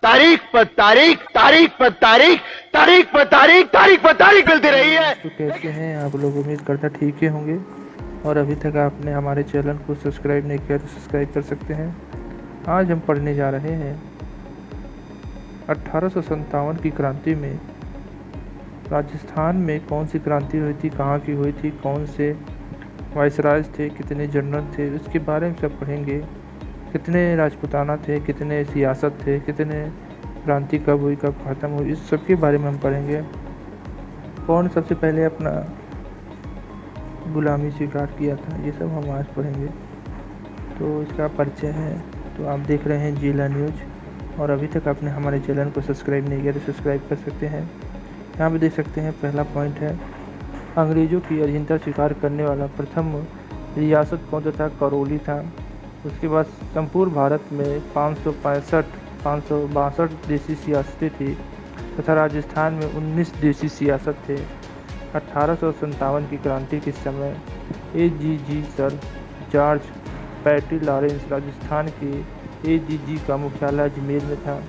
तारीख पर तारीख, तारीख पर तारीख, तारीख पर तारीख, तारीख पर तारीख मिलती रही है। तो कैसे हैं आप लोग? उम्मीद करता ठीक ही होंगे। और अभी तक आपने हमारे चैनल को सब्सक्राइब नहीं किया तो सब्सक्राइब कर सकते हैं। आज हम पढ़ने जा रहे हैं 1857 की क्रांति में राजस्थान में कौन सी क्रांति हुई थी, कहाँ की हुई थी, कौन से वाइसराय थे, कितने जनरल थे, उसके बारे में सब पढ़ेंगे। कितने राजपूताना थे, कितने सियासत थे, कितने क्रांति कब हुई, कब ख़त्म हुई, इस सब के बारे में हम पढ़ेंगे। कौन सबसे पहले अपना गुलामी स्वीकार किया था, ये सब हम आज पढ़ेंगे। तो इसका परिचय है। तो आप देख रहे हैं जिला न्यूज़ और अभी तक आपने हमारे चैनल को सब्सक्राइब नहीं किया तो सब्सक्राइब कर सकते हैं। यहाँ पे देख सकते हैं पहला पॉइंट है, अंग्रेज़ों की अधीनता स्वीकार करने वाला प्रथम रियासत कौन सा था? करौली था। उसके बाद संपूर्ण भारत में 562 देसी सियासतें थी तथा राजस्थान में 19 देसी सियासत थे। 1857 की क्रांति के समय AGG sir George Patty Lawrence Rajasthan के AGG का मुख्यालय अजमेर में था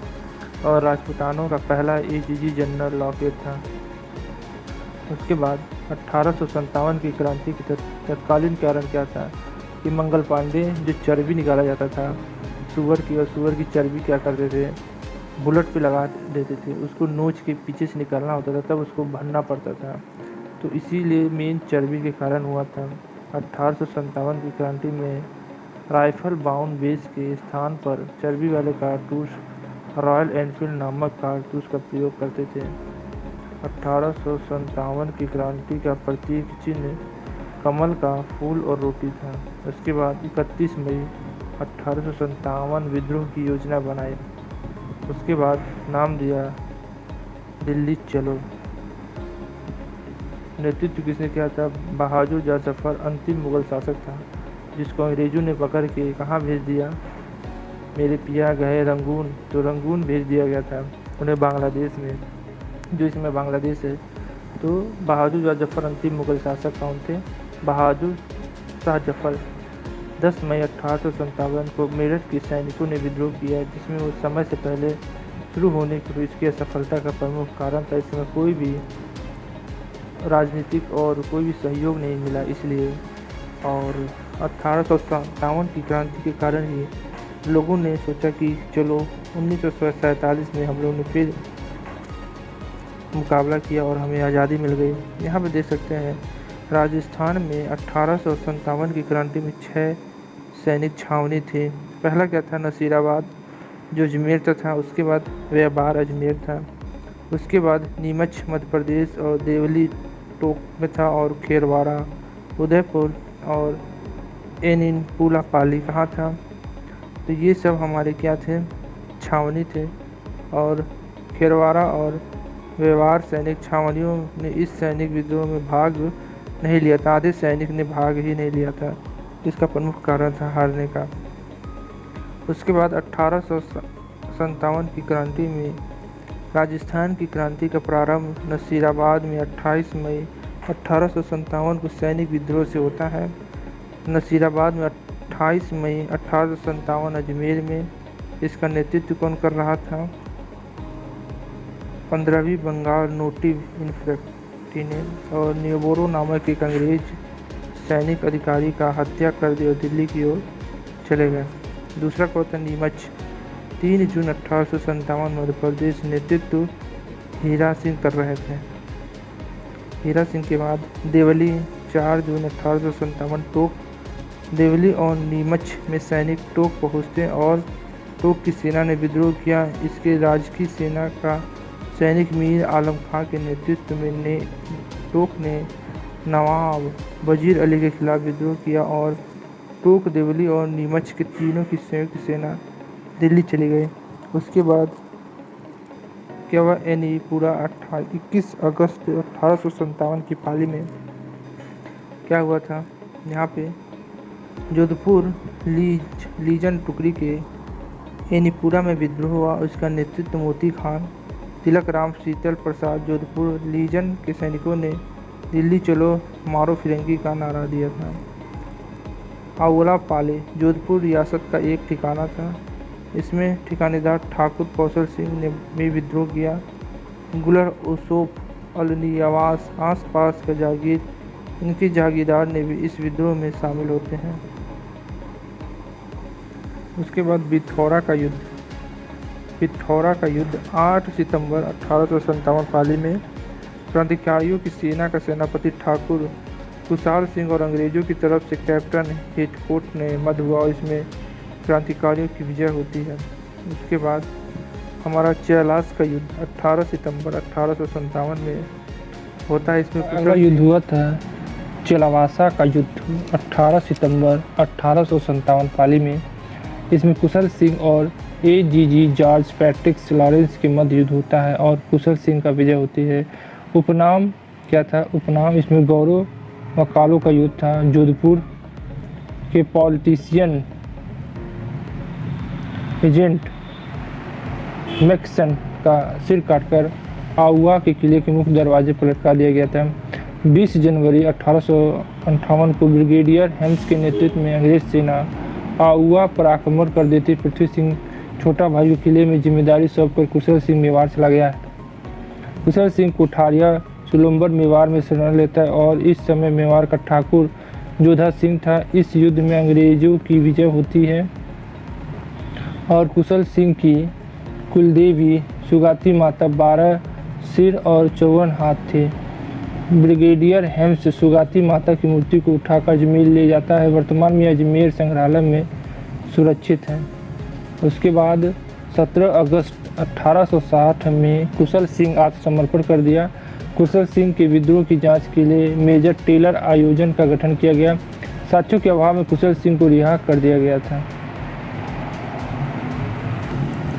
और राजपूतानों का पहला AGG जनरल लॉकेट था। उसके बाद 1857 की क्रांति के तत्कालीन कारण क्या था कि मंगल पांडे जो चर्बी निकाला जाता था सुअर की, और सुअर की चर्बी क्या करते थे, बुलेट पे लगा देते थे, उसको नोच के पीछे से निकालना होता था, तब उसको भरना पड़ता था। तो इसीलिए मेन चर्बी के कारण हुआ था। 1857 की क्रांति में राइफल बाउंड बेस के स्थान पर चर्बी वाले कारतूस रॉयल एनफील्ड नामक कारतूस का प्रयोग करते थे। 1857 की क्रांति का प्रतीक चिन्ह कमल का फूल और रोटी था। उसके बाद 31 मई 1857 विद्रोह की योजना बनाई। उसके बाद नाम दिया दिल्ली चलो। नेतृत्व किसने किया था? बहादुर शाह जफर अंतिम मुगल शासक था जिसको अंग्रेजों ने पकड़ के कहाँ भेज दिया? मेरे पिया गए रंगून, तो रंगून भेज दिया गया था उन्हें बांग्लादेश में, जो इसमें बांग्लादेश है। तो बहादुर शाह जफर अंतिम मुगल शासक कौन थे? बहादुर शाह जफर। 10 मई 1857 को मेरठ के सैनिकों ने विद्रोह किया जिसमें वो समय से पहले शुरू होने की इसकी असफलता का प्रमुख कारण था। इसमें कोई भी राजनीतिक और कोई भी सहयोग नहीं मिला इसलिए। और 1857 की क्रांति के कारण ही लोगों ने सोचा कि चलो 1947 में हम लोगों ने फिर मुकाबला किया और हमें आज़ादी मिल गई। यहाँ पे देख सकते हैं राजस्थान में 1857 की क्रांति में 6 सैनिक छावनी थी। पहला क्या था? नसीराबाद जो अजमेर था। उसके बाद व्यापार अजमेर था। उसके बाद नीमच मध्य प्रदेश और देवली टोक में था, और खेरवाड़ा उदयपुर और एनिनपुला पाली कहाँ था? तो ये सब हमारे क्या थे? छावनी थे। और खेरवाड़ा और व्यवहार सैनिक छावनियों ने इस सैनिक विद्रोह में भाग नहीं लिया था। आधे सैनिक ने भाग ही नहीं लिया था, इसका प्रमुख कारण था हारने का। उसके बाद 1857 की क्रांति में राजस्थान की क्रांति का प्रारंभ नसीराबाद में 28 मई 1857 को सैनिक विद्रोह से होता है। नसीराबाद में 28 मई 1857 अजमेर में इसका नेतृत्व कौन कर रहा था? 15वीं बंगाल नोटिव इन्फेंट्री ने, और न्यूबोरो नामक एक अंग्रेज सैनिक अधिकारी का हत्या कर दी और दिल्ली की ओर चले गए। दूसरा कौन था? नीमच। 3 जून 1857 मध्य प्रदेश नेतृत्व हीरा सिंह कर रहे थे। हीरा सिंह के बाद देवली 4 जून 1857 टोक। देवली और नीमच में सैनिक टोक पहुँचते और टोक की सेना ने विद्रोह किया। इसके राजकीय सेना का सैनिक मीर आलम खां के नेतृत्व में टोक ने नवाब वजीर अली के खिलाफ विद्रोह किया और टोक, देवली और नीमच के तीनों की संयुक्त सेना दिल्ली चली गई। उसके बाद क्या हुआ? पूरा 21 अगस्त 1857 की पाली में क्या हुआ था? यहाँ पे जोधपुर लीजन टुकड़ी के एनीपुरा में विद्रोह हुआ। उसका नेतृत्व मोती खान, तिलक राम, शीतल प्रसाद जोधपुर लीजन के सैनिकों ने दिल्ली चलो मारो फिरंगी का नारा दिया था। आउला पाले जोधपुर रियासत का एक ठिकाना था इसमें ठिकानेदार ठाकुर कौशल सिंह ने भी विद्रोह किया। गुलर यूसुफ अलनी आवास आसपास का जागीर इनके जागीरदार ने भी इस विद्रोह में शामिल होते हैं। उसके बाद पिथौरा का युद्ध। पिथौरा का युद्ध 8 सितंबर 1857 पाली में क्रांतिकारियों की सेना का सेनापति ठाकुर कुशाल सिंह और अंग्रेजों की तरफ से कैप्टन हेथकोट ने मध्य हुआ और इसमें क्रांतिकारियों की विजय होती है। उसके बाद हमारा चेलास का युद्ध 18 सितंबर 1857 में होता है। इसमें अगला युद्ध हुआ था चेलावासा का युद्ध 18 सितंबर 1857 पाली में। इसमें कुशल सिंह और AGG जॉर्ज पैट्रिक लॉरेंस के मध्य युद्ध होता है और कुशल सिंह का विजय होती है। उपनाम क्या था? उपनाम इसमें गौरव वकालों का युद्ध था। जोधपुर के पॉलिटिशियन एजेंट मैक्सन का सिर काटकर आउवा के किले के मुख्य दरवाजे पर लटका दिया गया था। 20 जनवरी 1858 को ब्रिगेडियर हेम्स के नेतृत्व में अंग्रेज सेना आउवा पर आक्रमण कर देती। पृथ्वी सिंह छोटा भाई को किले में जिम्मेदारी सौंपकर कुशल सिंह मेवाड़ चला गया। कुशल सिंह कोठारिया सुलम्बर मेवाड़ में शरण लेता है और इस समय मेवाड़ का ठाकुर जोधा सिंह था। इस युद्ध में अंग्रेजों की विजय होती है और कुशल सिंह की कुलदेवी सुगाती माता 12 सिर और 54 हाथ थे। ब्रिगेडियर हेम्स सुगाती माता की मूर्ति को उठाकर अजमेर ले जाता है। वर्तमान में अजमेर संग्रहालय में सुरक्षित है। उसके बाद 17 अगस्त 1860 में कुशल सिंह आत्मसमर्पण कर दिया। कुशल सिंह के विद्रोह की जांच के लिए मेजर टेलर आयोजन का गठन किया गया। साथियों के अभाव में कुशल सिंह को रिहा कर दिया गया था।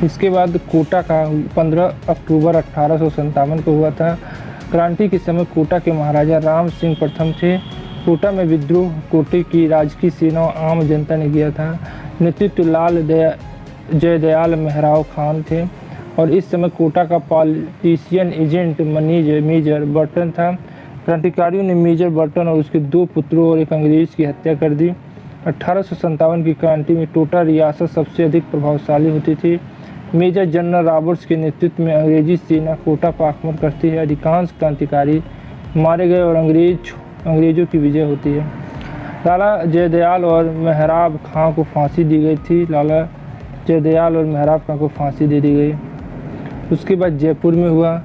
इसके बाद कोटा का 15 अक्टूबर 1857 को हुआ था। क्रांति के समय कोटा के महाराजा राम सिंह प्रथम थे। कोटा में विद्रोह कोटे की राजकीय सेना और आम जनता ने किया था। नेतृत्व लाल जयदयाल मेहराव खान थे और इस समय कोटा का पॉलिटिशियन एजेंट मेजर बर्टन था। क्रांतिकारियों ने मेजर बर्टन और उसके 2 पुत्रों और एक अंग्रेज की हत्या कर दी। 1857 की क्रांति में कोटा रियासत सबसे अधिक प्रभावशाली होती थी। मेजर जनरल रॉबर्ट्स के नेतृत्व में अंग्रेजी सेना कोटा पर आक्रमण करती है। अधिकांश क्रांतिकारी मारे गए और अंग्रेजों की विजय होती है। लाला जयदयाल और मेहराब खां को फांसी दी गई थी। लाला जयदयाल और मेहराब खां को फांसी दे दी गई। उसके बाद जयपुर में हुआ।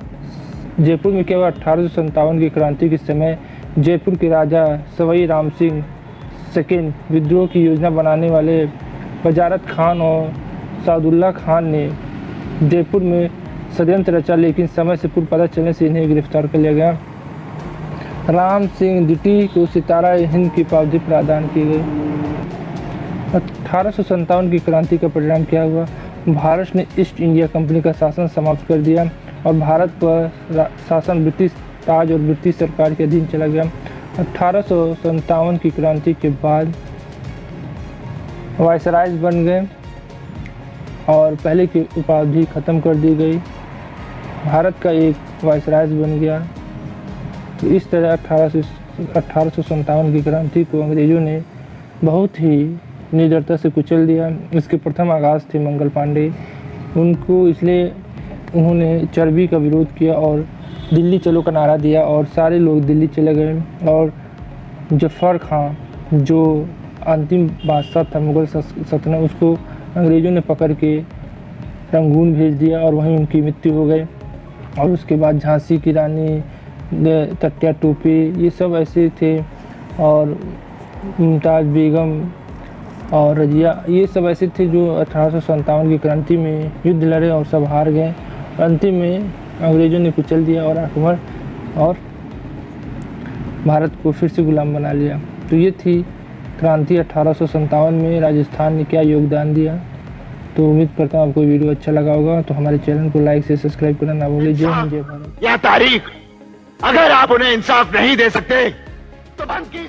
जयपुर में क्या हुआ? 1857 की क्रांति के समय जयपुर के राजा सवाई राम सिंह सेकेंड विद्रोह की योजना बनाने वाले वजारत खान और सादुल्ला खान ने जयपुर में षड्यंत्र रचा, लेकिन समय से पूर्व पता चलने से इन्हें गिरफ्तार कर लिया गया। राम सिंह दिटी को सितारा हिंद की उपाधि प्रदान की गई। 1857 की क्रांति का परिणाम क्या हुआ? भारत ने ईस्ट इंडिया कंपनी का शासन समाप्त कर दिया और भारत पर शासन ब्रिटिश ताज और ब्रिटिश सरकार के अधीन चला गया। 1857 की क्रांति के बाद वायसराय बन गए और पहले की उपाधि खत्म कर दी गई। भारत का एक वायसराय बन गया। तो इस तरह 1857 की क्रांति को अंग्रेजों ने बहुत ही निडरता से कुचल दिया। इसके प्रथम आगाज थे मंगल पांडे। उनको इसलिए उन्होंने चर्बी का विरोध किया और दिल्ली चलो का नारा दिया और सारे लोग दिल्ली चले गए। और जफ़र खां जो अंतिम बादशाह था मुग़ल सल्तनत, उसको अंग्रेज़ों ने पकड़ के रंगून भेज दिया और वहीं उनकी मृत्यु हो गई। और उसके बाद झांसी की रानी, तटिया टोपी, ये सब ऐसे थे, और मुमताज़ बेगम और रजिया, ये सब ऐसे थे जो 1857 की क्रांति में युद्ध लड़े और सब हार गए। अंतिम में अंग्रेज़ों ने कुचल दिया और आक्रमण और भारत को फिर से गुलाम बना लिया। तो ये थी क्रांति 1857 में राजस्थान ने क्या योगदान दिया। तो उम्मीद करता हूँ आपको वीडियो अच्छा लगा होगा। तो हमारे चैनल को लाइक से सब्सक्राइब करना ना भूलिए। जय हिंद, जय भारत। या तारीख, अगर आप उन्हें इंसाफ नहीं दे सकते तो बंद कीजिए।